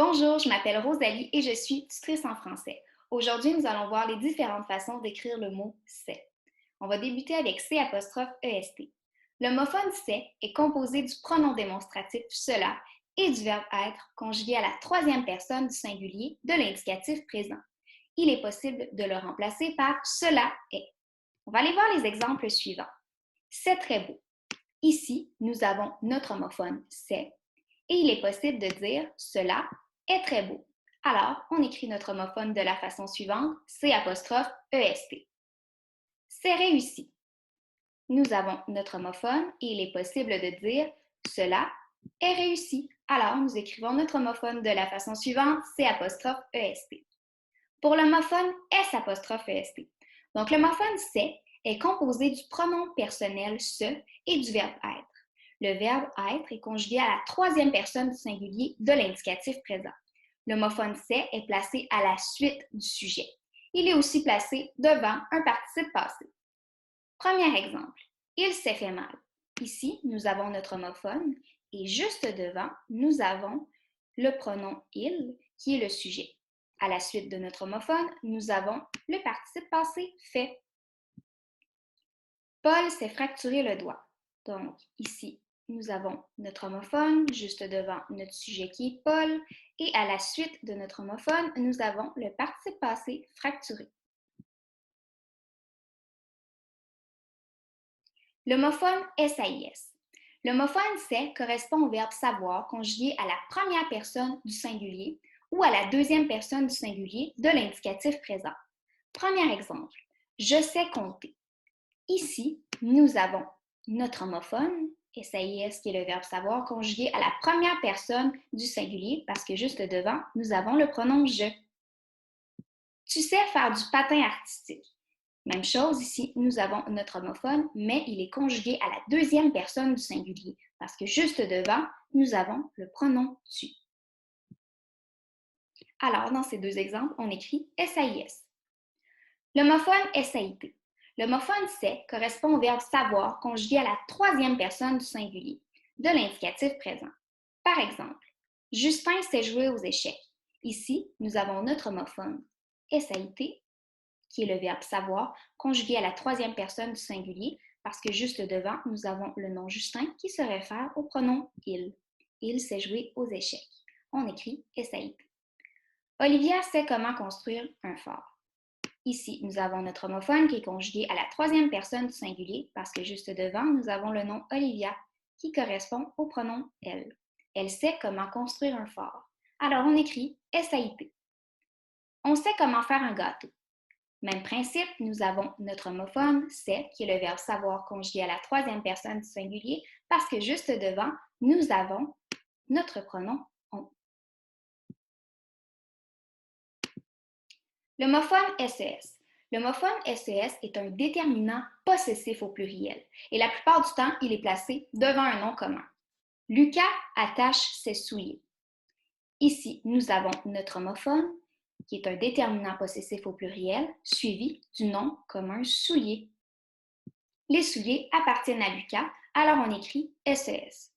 Bonjour, je m'appelle Rosalie et je suis tutrice en français. Aujourd'hui, nous allons voir les différentes façons d'écrire le mot c'est. On va débuter avec C''est. L'homophone c'est est composé du pronom démonstratif cela et du verbe être conjugué à la troisième personne du singulier de l'indicatif présent. Il est possible de le remplacer par cela est. On va aller voir les exemples suivants. C'est très beau. Ici, nous avons notre homophone c'est et il est possible de dire cela est très beau. Alors, on écrit notre homophone de la façon suivante, C''est. C'est réussi. Nous avons notre homophone et il est possible de dire cela est réussi. Alors, nous écrivons notre homophone de la façon suivante, C''est. Pour l'homophone S''est. Donc, l'homophone c'est est composé du pronom personnel ce et du verbe être. Le verbe être est conjugué à la troisième personne du singulier de l'indicatif présent. L'homophone c'est est placé à la suite du sujet. Il est aussi placé devant un participe passé. Premier exemple, il s'est fait mal. Ici, nous avons notre homophone et juste devant, nous avons le pronom il qui est le sujet. À la suite de notre homophone, nous avons le participe passé fait. Paul s'est fracturé le doigt. Donc, ici, nous avons notre homophone juste devant notre sujet qui est Paul et à la suite de notre homophone, nous avons le participe passé fracturé. L'homophone SAIS. L'homophone c'est correspond au verbe savoir conjugué à la première personne du singulier ou à la deuxième personne du singulier de l'indicatif présent. Premier exemple, je sais compter. Ici, nous avons notre homophone, SAIS, qui est le verbe savoir, conjugué à la première personne du singulier, parce que juste devant, nous avons le pronom je. Tu sais faire du patin artistique. Même chose, ici, nous avons notre homophone, mais il est conjugué à la deuxième personne du singulier, parce que juste devant, nous avons le pronom tu. Alors, dans ces deux exemples, on écrit SAIS. L'homophone SAIT. L'homophone c'est correspond au verbe savoir conjugué à la troisième personne du singulier de l'indicatif présent. Par exemple, Justin sait jouer aux échecs. Ici, nous avons notre homophone SAIT, qui est le verbe savoir conjugué à la troisième personne du singulier, parce que juste devant, nous avons le nom Justin qui se réfère au pronom il. Il sait jouer aux échecs. On écrit SAIT. Olivia sait comment construire un fort. Ici, nous avons notre homophone qui est conjugué à la troisième personne du singulier parce que juste devant, nous avons le nom Olivia qui correspond au pronom elle. Elle sait comment construire un fort. Alors, on écrit SAIT. On sait comment faire un gâteau. Même principe, nous avons notre homophone sait qui est le verbe savoir conjugué à la troisième personne du singulier parce que juste devant, nous avons notre pronom on. L'homophone SES. L'homophone SES est un déterminant possessif au pluriel et la plupart du temps, il est placé devant un nom commun. Lucas attache ses souliers. Ici, nous avons notre homophone qui est un déterminant possessif au pluriel suivi du nom commun soulier. Les souliers appartiennent à Lucas, alors on écrit SES.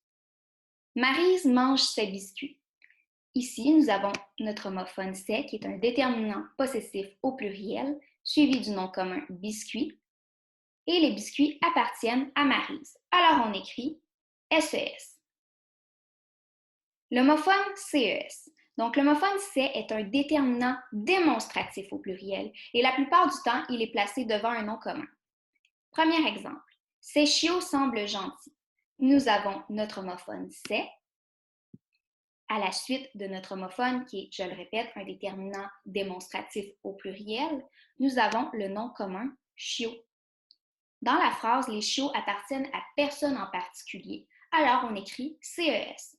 Maryse mange ses biscuits. Ici, nous avons notre homophone c'est qui est un déterminant possessif au pluriel, suivi du nom commun biscuit, et les biscuits appartiennent à Maryse. Alors on écrit SES. L'homophone CES. Donc l'homophone c'est est un déterminant démonstratif au pluriel, et la plupart du temps, il est placé devant un nom commun. Premier exemple, ces chiots semblent gentils. Nous avons notre homophone c'est à la suite de notre homophone, qui est, je le répète, un déterminant démonstratif au pluriel, nous avons le nom commun chiot. Dans la phrase, les chiots appartiennent à personne en particulier, alors on écrit CES.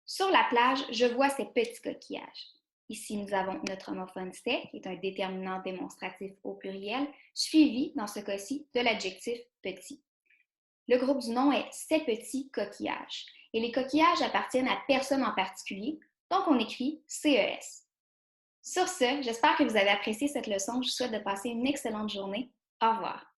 Sur la plage, je vois ces petits coquillages. Ici, nous avons notre homophone c'est, qui est un déterminant démonstratif au pluriel, suivi, dans ce cas-ci, de l'adjectif petit. Le groupe du nom est ces petits coquillages. Et les coquillages appartiennent à personne en particulier, donc on écrit CES. Sur ce, j'espère que vous avez apprécié cette leçon. Je vous souhaite de passer une excellente journée. Au revoir.